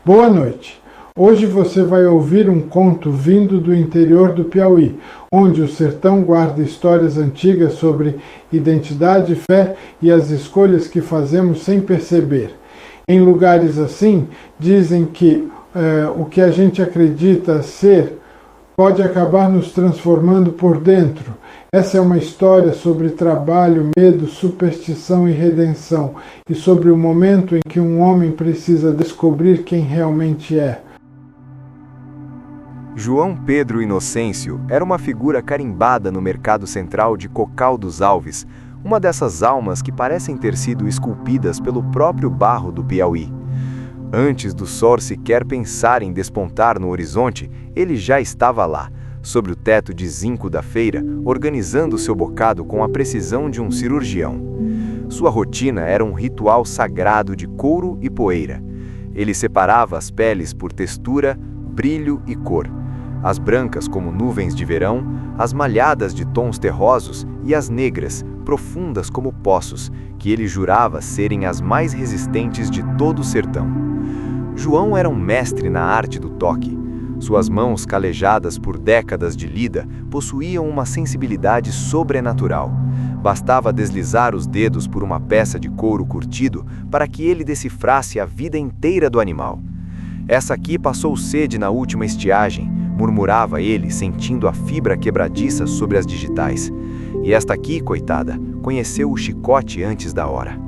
Boa noite. Hoje você vai ouvir um conto vindo do interior do Piauí, onde o sertão guarda histórias antigas sobre identidade, fé e as escolhas que fazemos sem perceber. Em lugares assim, dizem que o que a gente acredita ser pode acabar nos transformando por dentro. Essa é uma história sobre trabalho, medo, superstição e redenção, e sobre o momento em que um homem precisa descobrir quem realmente é. João Pedro Inocêncio era uma figura carimbada no mercado central de Cocal dos Alves, uma dessas almas que parecem ter sido esculpidas pelo próprio barro do Piauí. Antes do sol sequer pensar em despontar no horizonte, ele já estava lá, sobre o teto de zinco da feira, organizando seu bocado com a precisão de um cirurgião. Sua rotina era um ritual sagrado de couro e poeira. Ele separava as peles por textura, brilho e cor. As brancas como nuvens de verão, as malhadas de tons terrosos e as negras, profundas como poços, que ele jurava serem as mais resistentes de todo o sertão. João era um mestre na arte do toque. Suas mãos, calejadas por décadas de lida, possuíam uma sensibilidade sobrenatural. Bastava deslizar os dedos por uma peça de couro curtido para que ele decifrasse a vida inteira do animal. Essa aqui passou sede na última estiagem, murmurava ele, sentindo a fibra quebradiça sobre as digitais. E esta aqui, coitada, conheceu o chicote antes da hora.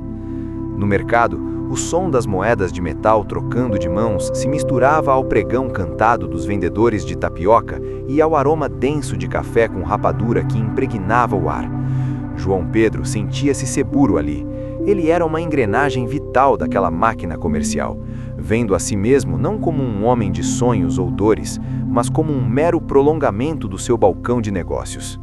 No mercado, o som das moedas de metal trocando de mãos se misturava ao pregão cantado dos vendedores de tapioca e ao aroma denso de café com rapadura que impregnava o ar. João Pedro sentia-se seguro ali. Ele era uma engrenagem vital daquela máquina comercial, vendo a si mesmo não como um homem de sonhos ou dores, mas como um mero prolongamento do seu balcão de negócios.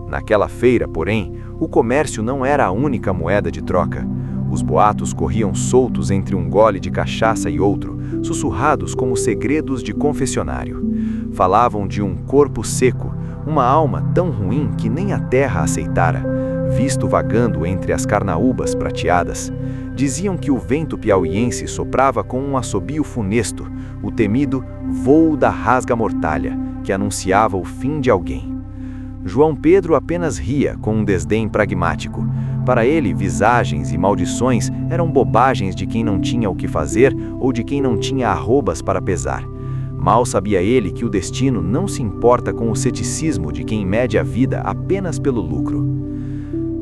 Naquela feira, porém, o comércio não era a única moeda de troca. Os boatos corriam soltos entre um gole de cachaça e outro, sussurrados como segredos de confessionário. Falavam de um corpo seco, uma alma tão ruim que nem a terra aceitara, visto vagando entre as carnaúbas prateadas. Diziam que o vento piauiense soprava com um assobio funesto, o temido voo da rasga-mortalha, que anunciava o fim de alguém. João Pedro apenas ria com um desdém pragmático. Para ele, visagens e maldições eram bobagens de quem não tinha o que fazer ou de quem não tinha arrobas para pesar. Mal sabia ele que o destino não se importa com o ceticismo de quem mede a vida apenas pelo lucro.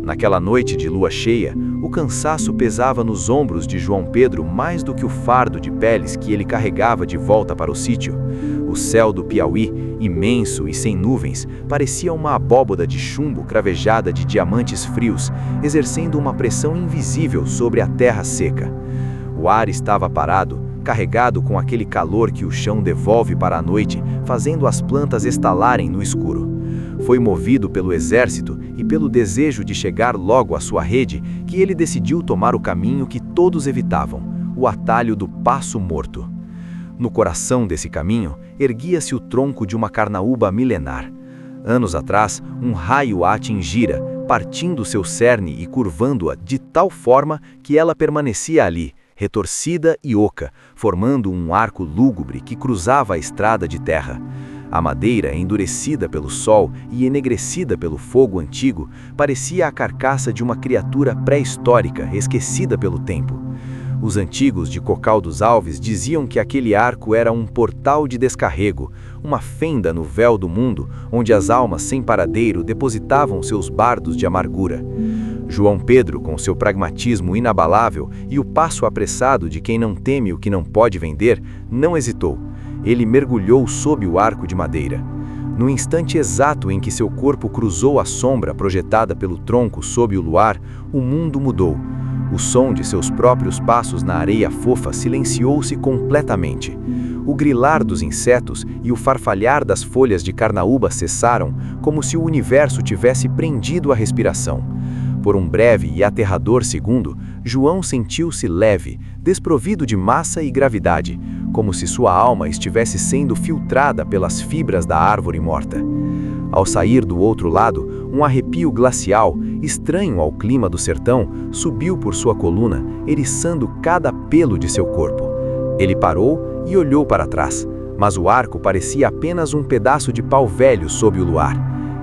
Naquela noite de lua cheia, o cansaço pesava nos ombros de João Pedro mais do que o fardo de peles que ele carregava de volta para o sítio. O céu do Piauí, imenso e sem nuvens, parecia uma abóboda de chumbo cravejada de diamantes frios, exercendo uma pressão invisível sobre a terra seca. O ar estava parado, carregado com aquele calor que o chão devolve para a noite, fazendo as plantas estalarem no escuro. Foi movido pelo exército e pelo desejo de chegar logo à sua rede que ele decidiu tomar o caminho que todos evitavam, o atalho do Passo Morto. No coração desse caminho, erguia-se o tronco de uma carnaúba milenar. Anos atrás, um raio a atingira, partindo seu cerne e curvando-a de tal forma que ela permanecia ali, retorcida e oca, formando um arco lúgubre que cruzava a estrada de terra. A madeira, endurecida pelo sol e enegrecida pelo fogo antigo, parecia a carcaça de uma criatura pré-histórica, esquecida pelo tempo. Os antigos de Cocal dos Alves diziam que aquele arco era um portal de descarrego, uma fenda no véu do mundo, onde as almas sem paradeiro depositavam seus bardos de amargura. João Pedro, com seu pragmatismo inabalável e o passo apressado de quem não teme o que não pode vender, não hesitou. Ele mergulhou sob o arco de madeira. No instante exato em que seu corpo cruzou a sombra projetada pelo tronco sob o luar, o mundo mudou. O som de seus próprios passos na areia fofa silenciou-se completamente. O grilar dos insetos e o farfalhar das folhas de carnaúba cessaram, como se o universo tivesse prendido a respiração. Por um breve e aterrador segundo, João sentiu-se leve, desprovido de massa e gravidade, como se sua alma estivesse sendo filtrada pelas fibras da árvore morta. Ao sair do outro lado, um arrepio glacial, estranho ao clima do sertão, subiu por sua coluna, eriçando cada pelo de seu corpo. Ele parou e olhou para trás, mas o arco parecia apenas um pedaço de pau velho sob o luar.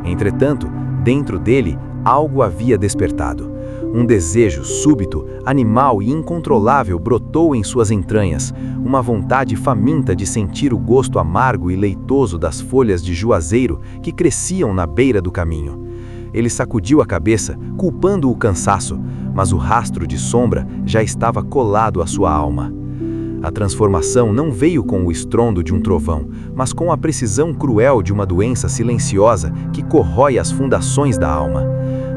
Entretanto, dentro dele, algo havia despertado. Um desejo súbito, animal e incontrolável brotou em suas entranhas, uma vontade faminta de sentir o gosto amargo e leitoso das folhas de juazeiro que cresciam na beira do caminho. Ele sacudiu a cabeça, culpando o cansaço, mas o rastro de sombra já estava colado à sua alma. A transformação não veio com o estrondo de um trovão, mas com a precisão cruel de uma doença silenciosa que corrói as fundações da alma.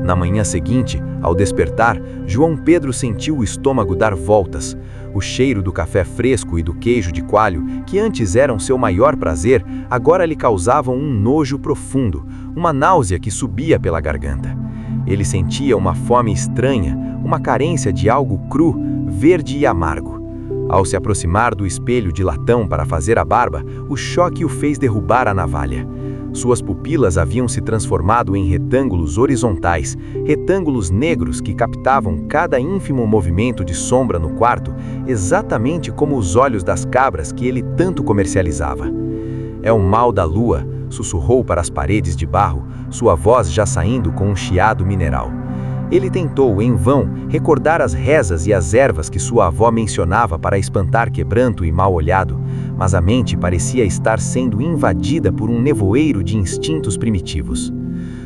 Na manhã seguinte, ao despertar, João Pedro sentiu o estômago dar voltas. O cheiro do café fresco e do queijo de coalho, que antes eram seu maior prazer, agora lhe causavam um nojo profundo, uma náusea que subia pela garganta. Ele sentia uma fome estranha, uma carência de algo cru, verde e amargo. Ao se aproximar do espelho de latão para fazer a barba, o choque o fez derrubar a navalha. Suas pupilas haviam se transformado em retângulos horizontais, retângulos negros que captavam cada ínfimo movimento de sombra no quarto, exatamente como os olhos das cabras que ele tanto comercializava. "É o mal da lua", sussurrou para as paredes de barro, sua voz já saindo com um chiado mineral. Ele tentou, em vão, recordar as rezas e as ervas que sua avó mencionava para espantar quebranto e mal-olhado, mas a mente parecia estar sendo invadida por um nevoeiro de instintos primitivos.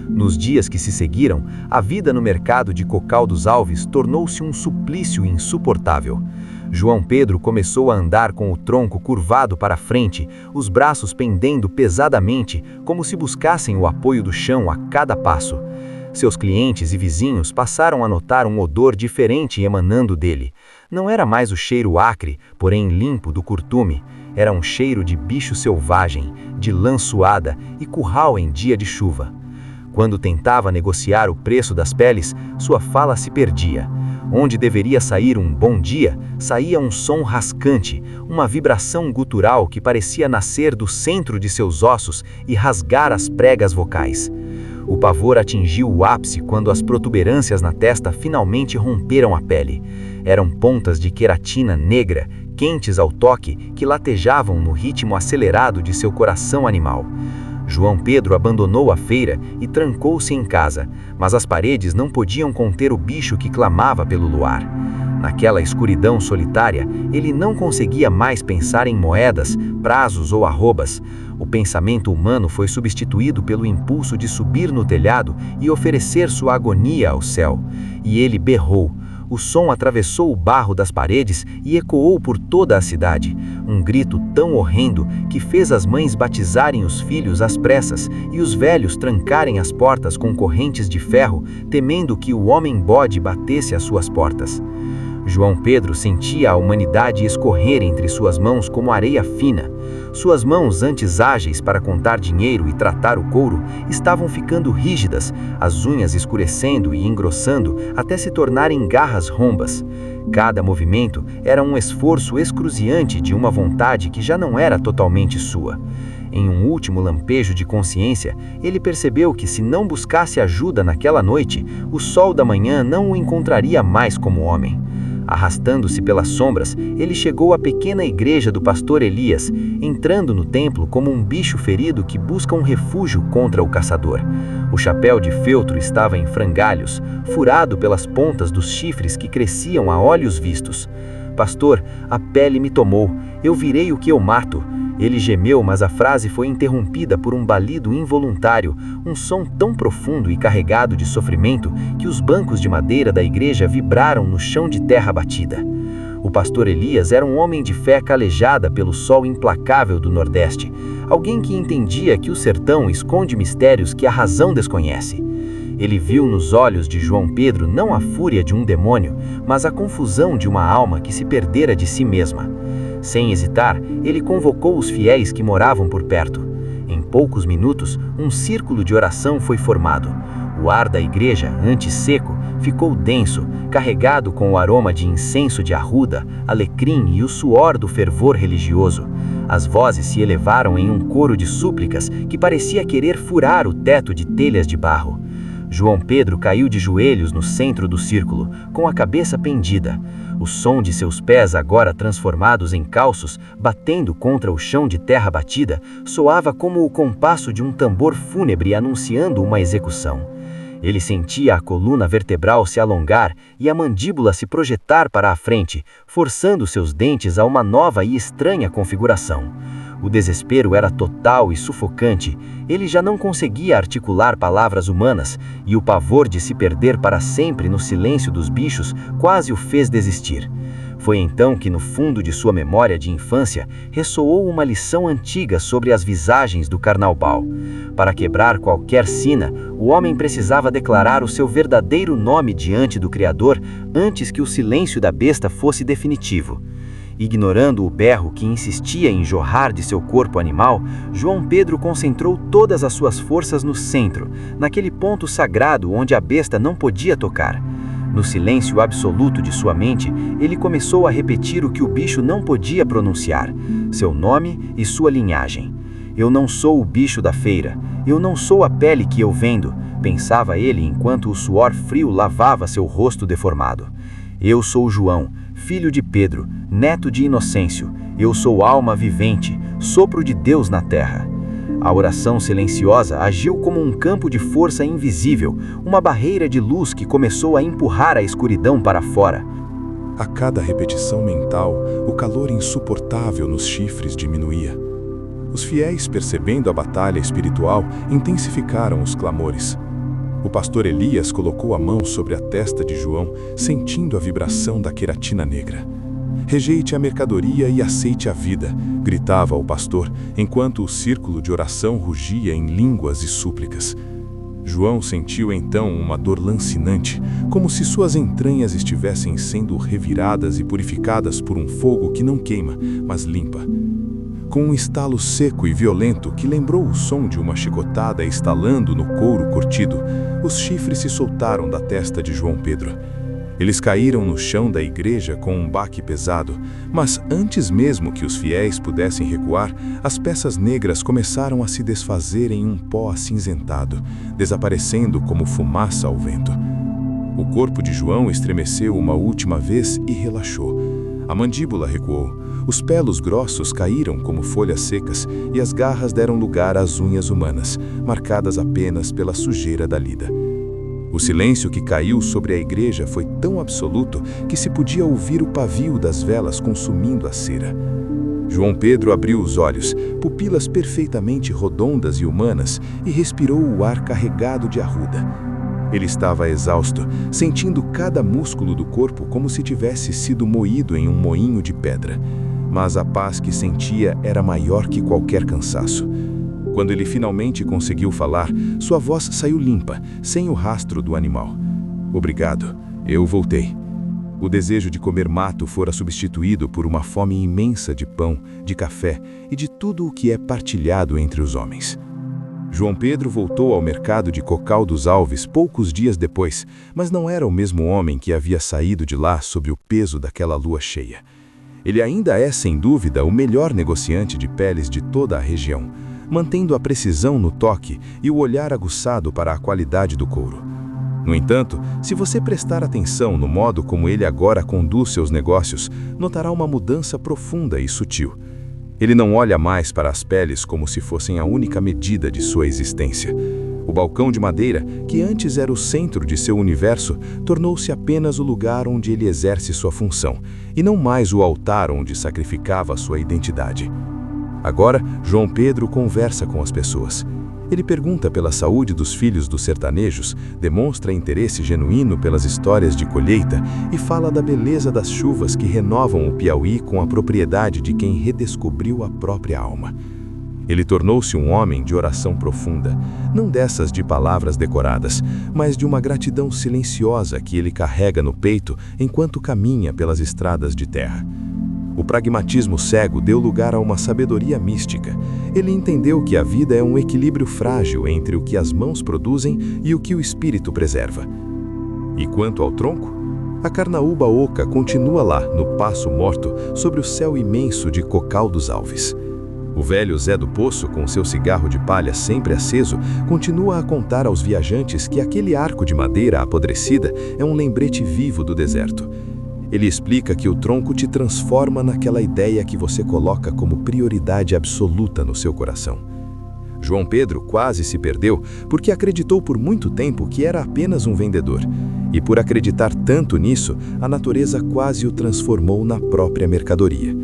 Nos dias que se seguiram, a vida no mercado de Cocal dos Alves tornou-se um suplício insuportável. João Pedro começou a andar com o tronco curvado para frente, os braços pendendo pesadamente, como se buscassem o apoio do chão a cada passo. Seus clientes e vizinhos passaram a notar um odor diferente emanando dele. Não era mais o cheiro acre, porém limpo do curtume. Era um cheiro de bicho selvagem, de lã suada e curral em dia de chuva. Quando tentava negociar o preço das peles, sua fala se perdia. Onde deveria sair um bom dia, saía um som rascante, uma vibração gutural que parecia nascer do centro de seus ossos e rasgar as pregas vocais. O pavor atingiu o ápice quando as protuberâncias na testa finalmente romperam a pele. Eram pontas de queratina negra, quentes ao toque, que latejavam no ritmo acelerado de seu coração animal. João Pedro abandonou a feira e trancou-se em casa, mas as paredes não podiam conter o bicho que clamava pelo luar. Naquela escuridão solitária, ele não conseguia mais pensar em moedas, prazos ou arrobas. O pensamento humano foi substituído pelo impulso de subir no telhado e oferecer sua agonia ao céu. E ele berrou. O som atravessou o barro das paredes e ecoou por toda a cidade. Um grito tão horrendo que fez as mães batizarem os filhos às pressas e os velhos trancarem as portas com correntes de ferro, temendo que o homem-bode batesse às suas portas. João Pedro sentia a humanidade escorrer entre suas mãos como areia fina. Suas mãos, antes ágeis para contar dinheiro e tratar o couro, estavam ficando rígidas, as unhas escurecendo e engrossando até se tornarem garras rombas. Cada movimento era um esforço excruciante de uma vontade que já não era totalmente sua. Em um último lampejo de consciência, ele percebeu que se não buscasse ajuda naquela noite, o sol da manhã não o encontraria mais como homem. Arrastando-se pelas sombras, ele chegou à pequena igreja do pastor Elias, entrando no templo como um bicho ferido que busca um refúgio contra o caçador. O chapéu de feltro estava em frangalhos, furado pelas pontas dos chifres que cresciam a olhos vistos. "Pastor, a pele me tomou, eu virei o que eu mato." Ele gemeu, mas a frase foi interrompida por um balido involuntário, um som tão profundo e carregado de sofrimento que os bancos de madeira da igreja vibraram no chão de terra batida. O pastor Elias era um homem de fé calejada pelo sol implacável do Nordeste, alguém que entendia que o sertão esconde mistérios que a razão desconhece. Ele viu nos olhos de João Pedro não a fúria de um demônio, mas a confusão de uma alma que se perdera de si mesma. Sem hesitar, ele convocou os fiéis que moravam por perto. Em poucos minutos, um círculo de oração foi formado. O ar da igreja, antes seco, ficou denso, carregado com o aroma de incenso de arruda, alecrim e o suor do fervor religioso. As vozes se elevaram em um coro de súplicas que parecia querer furar o teto de telhas de barro. João Pedro caiu de joelhos no centro do círculo, com a cabeça pendida. O som de seus pés, agora transformados em calços, batendo contra o chão de terra batida, soava como o compasso de um tambor fúnebre anunciando uma execução. Ele sentia a coluna vertebral se alongar e a mandíbula se projetar para a frente, forçando seus dentes a uma nova e estranha configuração. O desespero era total e sufocante. Ele já não conseguia articular palavras humanas, e o pavor de se perder para sempre no silêncio dos bichos quase o fez desistir. Foi então que, no fundo de sua memória de infância, ressoou uma lição antiga sobre as visagens do carnaubal. Para quebrar qualquer sina, o homem precisava declarar o seu verdadeiro nome diante do Criador antes que o silêncio da besta fosse definitivo. Ignorando o berro que insistia em jorrar de seu corpo animal, João Pedro concentrou todas as suas forças no centro, naquele ponto sagrado onde a besta não podia tocar. No silêncio absoluto de sua mente, ele começou a repetir o que o bicho não podia pronunciar, seu nome e sua linhagem. Eu não sou o bicho da feira, eu não sou a pele que eu vendo, pensava ele enquanto o suor frio lavava seu rosto deformado. Eu sou João, filho de Pedro, neto de Inocêncio, eu sou alma vivente, sopro de Deus na terra. A oração silenciosa agiu como um campo de força invisível, uma barreira de luz que começou a empurrar a escuridão para fora. A cada repetição mental, o calor insuportável nos chifres diminuía. Os fiéis, percebendo a batalha espiritual, intensificaram os clamores. O pastor Elias colocou a mão sobre a testa de João, sentindo a vibração da queratina negra. Rejeite a mercadoria e aceite a vida, gritava o pastor, enquanto o círculo de oração rugia em línguas e súplicas. João sentiu então uma dor lancinante, como se suas entranhas estivessem sendo reviradas e purificadas por um fogo que não queima, mas limpa. Com um estalo seco e violento que lembrou o som de uma chicotada estalando no couro curtido, os chifres se soltaram da testa de João Pedro. Eles caíram no chão da igreja com um baque pesado, mas antes mesmo que os fiéis pudessem recuar, as peças negras começaram a se desfazer em um pó acinzentado, desaparecendo como fumaça ao vento. O corpo de João estremeceu uma última vez e relaxou. A mandíbula recuou, os pelos grossos caíram como folhas secas e as garras deram lugar às unhas humanas, marcadas apenas pela sujeira da lida. O silêncio que caiu sobre a igreja foi tão absoluto que se podia ouvir o pavio das velas consumindo a cera. João Pedro abriu os olhos, pupilas perfeitamente redondas e humanas, e respirou o ar carregado de arruda. Ele estava exausto, sentindo cada músculo do corpo como se tivesse sido moído em um moinho de pedra. Mas a paz que sentia era maior que qualquer cansaço. Quando ele finalmente conseguiu falar, sua voz saiu limpa, sem o rastro do animal. Obrigado, eu voltei. O desejo de comer mato fora substituído por uma fome imensa de pão, de café e de tudo o que é partilhado entre os homens. João Pedro voltou ao mercado de Cocal dos Alves poucos dias depois, mas não era o mesmo homem que havia saído de lá sob o peso daquela lua cheia. Ele ainda é, sem dúvida, o melhor negociante de peles de toda a região, mantendo a precisão no toque e o olhar aguçado para a qualidade do couro. No entanto, se você prestar atenção no modo como ele agora conduz seus negócios, notará uma mudança profunda e sutil. Ele não olha mais para as peles como se fossem a única medida de sua existência. O balcão de madeira, que antes era o centro de seu universo, tornou-se apenas o lugar onde ele exerce sua função, e não mais o altar onde sacrificava sua identidade. Agora, João Pedro conversa com as pessoas. Ele pergunta pela saúde dos filhos dos sertanejos, demonstra interesse genuíno pelas histórias de colheita e fala da beleza das chuvas que renovam o Piauí com a propriedade de quem redescobriu a própria alma. Ele tornou-se um homem de oração profunda, não dessas de palavras decoradas, mas de uma gratidão silenciosa que ele carrega no peito enquanto caminha pelas estradas de terra. O pragmatismo cego deu lugar a uma sabedoria mística. Ele entendeu que a vida é um equilíbrio frágil entre o que as mãos produzem e o que o espírito preserva. E quanto ao tronco? A carnaúba oca continua lá, no Passo Morto, sobre o céu imenso de Cocal dos Alves. O velho Zé do Poço, com seu cigarro de palha sempre aceso, continua a contar aos viajantes que aquele arco de madeira apodrecida é um lembrete vivo do deserto. Ele explica que o tronco te transforma naquela ideia que você coloca como prioridade absoluta no seu coração. João Pedro quase se perdeu porque acreditou por muito tempo que era apenas um vendedor. E por acreditar tanto nisso, a natureza quase o transformou na própria mercadoria.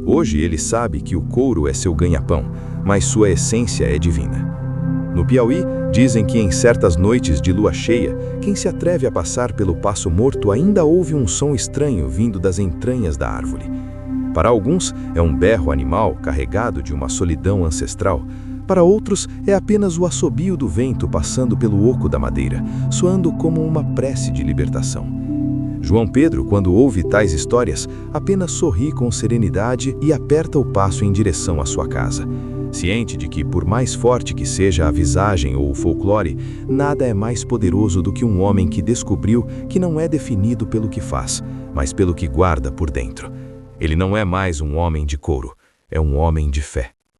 Hoje ele sabe que o couro é seu ganha-pão, mas sua essência é divina. No Piauí, dizem que em certas noites de lua cheia, quem se atreve a passar pelo Passo Morto ainda ouve um som estranho vindo das entranhas da árvore. Para alguns, é um berro animal carregado de uma solidão ancestral. Para outros, é apenas o assobio do vento passando pelo oco da madeira, soando como uma prece de libertação. João Pedro, quando ouve tais histórias, apenas sorri com serenidade e aperta o passo em direção à sua casa. Ciente de que, por mais forte que seja a visagem ou o folclore, nada é mais poderoso do que um homem que descobriu que não é definido pelo que faz, mas pelo que guarda por dentro. Ele não é mais um homem de couro, é um homem de fé.